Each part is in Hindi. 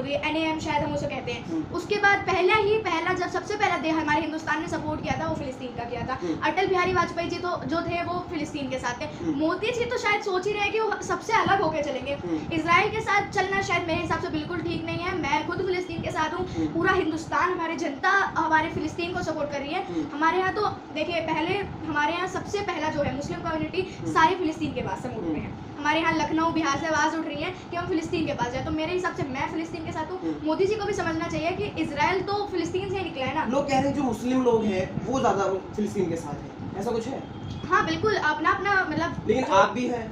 जो भी NAM शायद हम उसे कहते हैं, उसके बाद पहला जब सबसे पहला देश हमारे हिंदुस्तान ने सपोर्ट किया था वो फिलिस्तीन का किया था। अटल बिहारी वाजपेयी जी तो जो थे वो फिलिस्तीन के साथ थे। मोदी जी तो शायद सोच ही रहे हैं कि वो सबसे अलग होकर चलेंगे। इजराइल के साथ चलना शायद मेरे हिसाब से बिल्कुल ठीक नहीं है। मैं खुद फिलिस्तीन के साथ हूँ, पूरा हिंदुस्तान, हमारी जनता हमारे फिलिस्तीन को सपोर्ट कर रही है। हमारे यहाँ तो देखिए पहले हमारे यहाँ सबसे पहला जो है मुस्लिम कम्युनिटी सारी फिलिस्तीन के पास से मुड़ रहे हैं। हमारे यहाँ लखनऊ बिहार से आवाज़ उठ रही है कि हम फिलिस्तीन के पास जाए, तो मेरे हिसाब से मैं फिलिस्तीन के साथ हूँ। मोदी जी को भी समझना चाहिए कि इजराइल तो फिलिस्तीन से ही निकला है ना। लोग कह रहे हैं जो मुस्लिम लोग हैं वो ज्यादा फिलिस्तीन के साथ हैं, ऐसा कुछ है? हाँ बिल्कुल, अपना अपना मतलब। लेकिन आप भी हैं,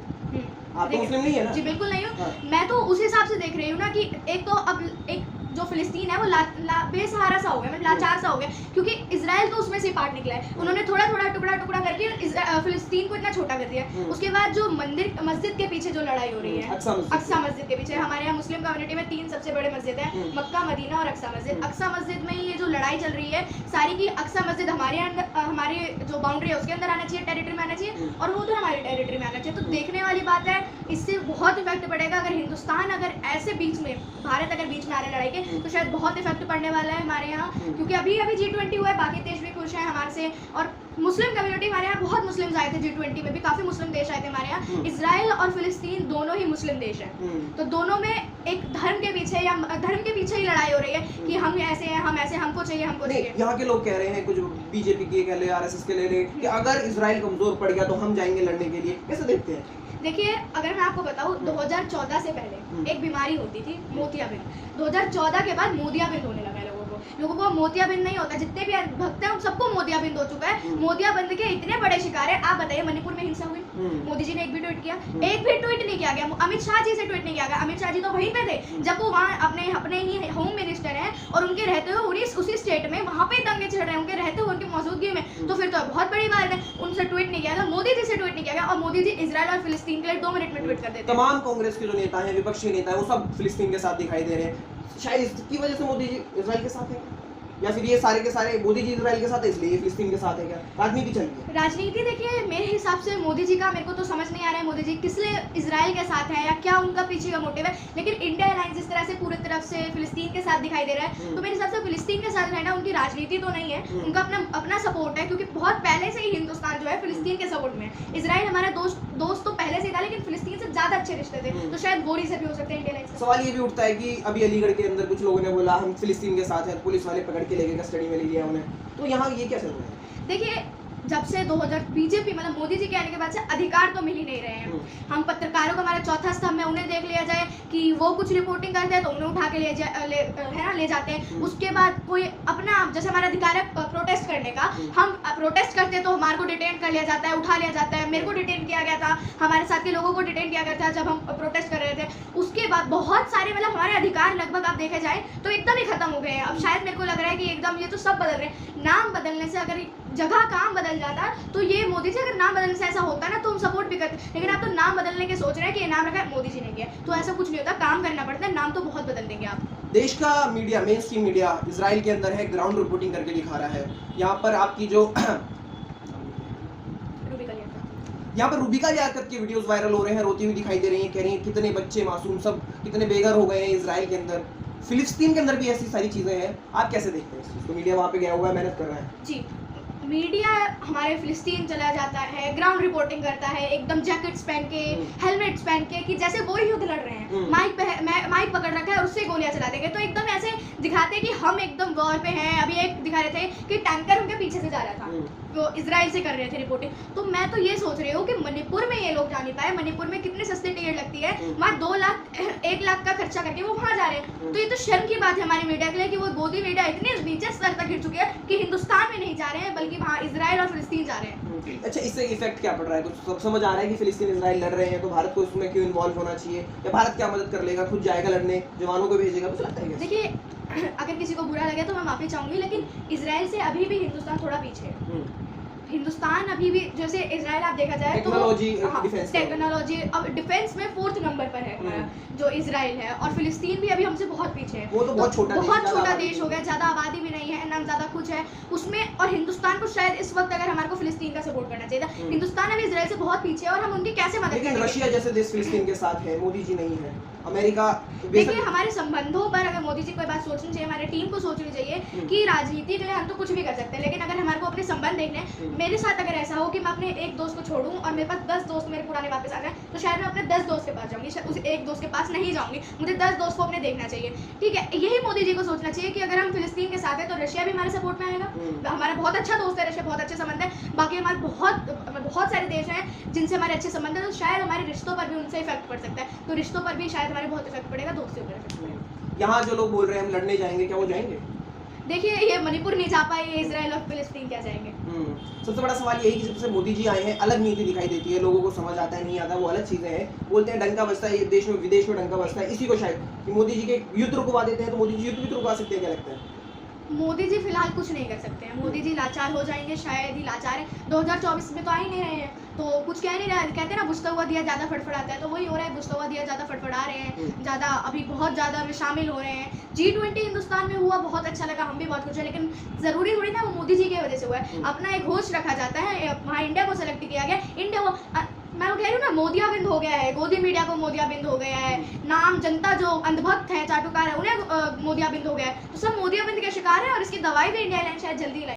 आप तो मुस्लिम नहीं है ना? जी बिल्कुल नहीं हूँ। हाँ। मैं तो उस हिसाब से देख रही हूँ ना कि एक तो अब एक जो फिलिस्तीन है वो बेसहारा सा हो गया, मतलब लाचार सा हो गया, क्योंकि इजराइल तो उसमें से पार्ट निकला है। उन्होंने थोड़ा थोड़ा टुकड़ा टुकड़ा करके फिलिस्तीन को इतना छोटा कर दिया। उसके बाद जो मस्जिद के पीछे जो लड़ाई हो रही है, अक्सा मस्जिद के पीछे, हमारे यहाँ मुस्लिम कम्युनिटी में 3 सबसे बड़े मस्जिद है, मक्का, मदीना और अक्सा मस्जिद। अक्सा मस्जिद में ये जो लड़ाई चल रही है सारी की, अक्सा मस्जिद हमारी जो बाउंड्री है उसके अंदर आना चाहिए, टेरिटरी में आना चाहिए, और वो उधर हमारी टेरिटरी में आना चाहिए। तो देखने वाली बात है, इससे बहुत इफेक्ट पड़ेगा। अगर हिंदुस्तान अगर ऐसे बीच में, भारत अगर बीच में आ रहा है लड़ाई के, तो शायद बहुत इफेक्ट पड़ने वाला है हमारे यहाँ, क्योंकि अभी G20 हुआ है, बाकी देश भी खुश हैं हमारे से, और मुस्लिम कम्युनिटी हमारे यहाँ बहुत मुस्लिम आए थे G20 में भी, काफी मुस्लिम देश आए थे हमारे यहाँ। इजराइल और फिलिस्तीन दोनों ही मुस्लिम देश हैं, तो दोनों में एक धर्म के पीछे ही लड़ाई हो रही है कि हम ऐसे हैं, हम ऐसे, हमको चाहिए, हमको चाहिए। यहाँ के लोग कह रहे हैं, कुछ बीजेपी के कह ले, RSS के ले ले, कि अगर इजराइल कमजोर पड़ गया तो हम जाएंगे लड़ने के लिए। कैसे देखते हैं? देखिए अगर मैं आपको बताऊं, 2014 से पहले एक बीमारी होती थी मोतियाबिंद। 2014 के बाद मोतियाबिंद होने लगा है लोगों को मोतियाबिंद नहीं होता, जितने भी भक्त हैं उन सबको मोतियाबिंद हो चुका है। मोतियाबिंद के इतने बड़े शिकार है। आप बताइए मणिपुर में हिंसा हुई, मोदी जी ने एक भी ट्वीट किया? एक भी ट्वीट नहीं किया गया। अमित शाह जी से ट्वीट नहीं किया गया। अमित शाह जी तो वहीं पे थे जब वो वहाँ अपने ही होम मिनिस्टर हैं, और उनके रहते हुए उसी स्टेट में वहाँ पे दंगे छिड़ रहे हैं, उनके रहते हुए, उनकी मौजूदगी में, तो फिर तो बहुत बड़ी बात है। उनसे ट्वीट नहीं किया गया, मोदी जी से ट्वीट नहीं किया गया, और मोदी जी इजराइल और फिलिस्तीन के लिए 2 मिनट में ट्वीट कर देते हैं। तमाम कांग्रेस के जो नेता हैं, विपक्षी नेता है, वो सब फिलिस्तीन के साथ दिखाई दे रहे हैं। शायद इसकी वजह से मोदी जी इजराइल के साथ हैं, या फिर ये सारे के सारे मोदी जी इजराइल के साथ है इसलिए फिलिस्तीन के साथ है? क्या राजनीति चल रही है? राजनीति देखिए मेरे हिसाब से मोदी जी का, मेरे को तो समझ नहीं आ रहा है मोदी जी किस लिए इजराइल के साथ है, या क्या उनका पीछे का मोटिव है। लेकिन इंडिया अलायंस जिस तरह से पूरी तरफ से फिलिस्तीन के साथ दिखाई दे रहा है, तो मेरे हिसाब से फिलिस्तीन के साथ रहना उनकी राजनीति तो नहीं है, उनका अपना सपोर्ट है, क्योंकि बहुत पहले से ही हिंदुस्तान जो है फिलिस्तीन के सपोर्ट में है। इजराइल हमारा दोस्त तो पहले से ही था, लेकिन फिलिस्तीन से ज्यादा अच्छे रिश्ते थे, तो शायद वो रीजन भी हो सकते हैं इंडिया अलायंस। सवाल ये भी उठता है कि अभी अलीगढ़ के अंदर कुछ लोगों ने बोला हम फिलिस्तीन के साथ हैं, पुलिस वाले पकड़ के ले गए, कस्टडी में लिया उन्हें, तो यहाँ ये क्या चल रहा है? देखिए जब से 2000 बीजेपी मतलब मोदी जी के आने के बाद से अधिकार तो मिल ही नहीं रहे हैं। हम पत्रकारों को, हमारा चौथा स्तंभ है, उन्हें देख लिया जाए कि वो कुछ रिपोर्टिंग करते हैं तो उन्हें उठा के ले जाते हैं। उसके बाद कोई अपना, जैसे हमारा अधिकार है प्रोटेस्ट करने का, हम प्रोटेस्ट करते हैं तो हमारे को डिटेन कर लिया जाता है, उठा लिया जाता है। मेरे को डिटेन किया गया था, हमारे साथ के लोगों को डिटेन किया गया था जब हम प्रोटेस्ट कर रहे थे। उसके बाद बहुत सारे मतलब हमारे अधिकार लगभग आप देखे जाए तो एकदम ही खत्म हो गए हैं। अब शायद मेरे को लग रहा है कि एकदम ये तो सब बदल रहे हैं। नाम बदलने से, अगर जगह काम बदल जाता तो ये मोदी जी, अगर नाम बदलने से ऐसा होता ना तो हम सपोर्ट भी करते, लेकिन आप तो नाम बदलने के सोच रहे हैं कि ये नाम रखा है मोदी जी ने किया, तो ऐसा कुछ नहीं होता, काम करना पड़ता है, नाम तो बहुत बदल देंगे आप। देश का media, main stream media Israel के अंदर है, ग्राउंड रिपोर्टिंग करके दिखा रहा है। यहाँ पर आपकी जो यहाँ पर रूबिका लियाकत के वीडियोस वायरल हो रहे हैं, रोती हुई दिखाई दे रही हैं, कह रही हैं कितने बच्चे मासूम सब कितने बेघर हो गए हैं इजराइल के अंदर। फिलिस्तीन के अंदर भी ऐसी सारी चीजें हैं, आप कैसे देखते हैं इस चीज को? मीडिया वहाँ पे गया हुआ है, मेहनत कर रहा है। जी, मीडिया हमारे फिलिस्तीन चला जाता है, ग्राउंड रिपोर्टिंग करता है, एकदम जैकेट्स पहन के, हेलमेट्स पहन के, कि जैसे वो युद्ध लड़ रहे हैं, माइक पकड़ रखा है और उससे गोलियां चला देंगे, तो एकदम ऐसे दिखाते हैं कि हम एकदम वॉर पे हैं। अभी एक दिखा रहे थे कि टैंकर उनके पीछे से जा रहा था, वो इजराइल से कर रहे थे रिपोर्टिंग। तो मैं तो ये सोच रही हूँ कि मणिपुर में ये लोग जा नहीं पाए, मणिपुर में कितनी सस्ती टिकट लगती है, वहाँ 2 लाख 1 लाख का खर्चा करके वो वहाँ जा रहे हैं। तो ये तो शर्म की बात है हमारी मीडिया के लिए कि वो मोदी मीडिया इतने नीचे स्तर तक गिर चुकी है कि हिंदुस्तान में नहीं जा रहे हैं, बल्कि वहाँ इजराइल और फिलिस्तीन जा रहे हैं। अच्छा, इससे इफेक्ट क्या पड़ रहा है? कुछ समझ आ रहा है कि फिलिस्तीन इजराइल लड़ रहे हैं, तो भारत को इसमें क्यों इन्वॉल्व होना चाहिए, या भारत क्या मदद कर लेगा, खुद जाएगा लड़ने, जवानों को भेजेगा, कुछ लगता है? देखिए अगर किसी को बुरा लगे तो मैं माफी चाहूंगी, लेकिन इजराइल से अभी भी हिंदुस्तान थोड़ा पीछे है। हिंदुस्तान अभी भी, जैसे इजराइल आप देखा जाए तो टेक्नोलॉजी अब डिफेंस में 4th नंबर पर है हमारा जो इजराइल है, और फिलिस्तीन भी अभी हमसे बहुत पीछे है। वो तो बहुत छोटा देश हो गया, ज्यादा आबादी भी नहीं है, ना ज्यादा कुछ है उसमें, और हिंदुस्तान को शायद इस वक्त अगर हमारे को फिलिस्तीन का सपोर्ट करना चाहिए था। हिंदुस्तान अभी इजराइल से बहुत पीछे है और हम उनकी कैसे मदद करेंगे? रशिया जैसे देश फिलिस्तीन के साथ है, मोदी जी नहीं है, अमेरिका। देखिए हमारे संबंधों पर अगर मोदी जी को ये बात सोचनी चाहिए, हमारे टीम को सोचनी चाहिए कि राजनीति के लिए हम तो कुछ भी कर सकते हैं, लेकिन अगर हमारे को अपने संबंध देखने हैं, मेरे साथ अगर ऐसा हो कि मैं अपने एक दोस्त को छोड़ूं और मेरे पास 10 दोस्त मेरे पुराने वापस आ गए, तो शायद मैं अपने 10 दोस्त के पास जाऊंगी, उस एक दोस्त के पास नहीं जाऊंगी। मुझे 10 दोस्त को अपने देखना चाहिए, ठीक है। यही मोदी जी को सोचना चाहिए कि अगर हम फिलिस्तीन के साथ हैं तो रशिया भी हमारे सपोर्ट में आएगा। हमारा बहुत अच्छा दोस्त है रशिया, बहुत अच्छे संबंध है। बाकी हमारे बहुत सारे देश हैं जिनसे हमारे अच्छे संबंध है, तो शायद हमारे रिश्तों पर भी उनसे इफेक्ट पड़ सकता है, तो रिश्तों पर भी शायद हमारे बहुत इफेक्ट पड़ेगा, दोस्तियों पर इफेक्ट पड़ेगा। यहाँ जो लोग बोल रहे हैं हम लड़ने जाएंगे, क्या वो जाएंगे? देखिए, ये मणिपुर नहीं जा पाए, ये इजराइल और फिलिस्तीन क्या जाएंगे। सबसे बड़ा सवाल यही कि जब से मोदी जी आए हैं अलग नीति दिखाई देती है, लोगों को समझ आता है नहीं आता, वो अलग चीजें हैं। बोलते हैं डंका बजता है, ये देश में विदेश में डंका बजता है, इसी को शायद कि मोदी जी के युद्ध रुकवा देते हैं, तो मोदी जी युद्ध भी रुकवा सकते हैं, क्या लगता है? मोदी जी फिलहाल कुछ नहीं कर सकते हैं, मोदी जी लाचार हो जाएंगे, शायद ही लाचार है। 2024 में तो आ ही नहीं रहे हैं, तो कुछ कह नहीं रहे। कहते हैं ना, बुझता हुआ दिया ज़्यादा फटफड़ाता है, तो वही हो रहा है, बुझता हुआ दिया ज़्यादा फटफड़ा रहे हैं, ज़्यादा अभी बहुत ज़्यादा में शामिल हो रहे हैं। G20 हिंदुस्तान में हुआ, बहुत अच्छा लगा, हम भी बहुत खुश हैं, लेकिन ज़रूरी थोड़ी ना वो मोदी जी की वजह से हुआ है। अपना एक होस्ट रखा जाता है, वहाँ इंडिया को सेलेक्ट किया गया, इंडिया वो मैं वो कह रही हूँ ना, मोदियाबिंद हो गया है, गोदी मीडिया को मोदियाबिंद हो गया है, नाम जनता जो अंधभक्त है, चाटुकार है, उन्हें मोदियाबिंद हो गया है, तो सब मोदियाबिंद के शिकार है, और इसकी दवाई भी इंडिया लाइन शायद जल्दी लाए।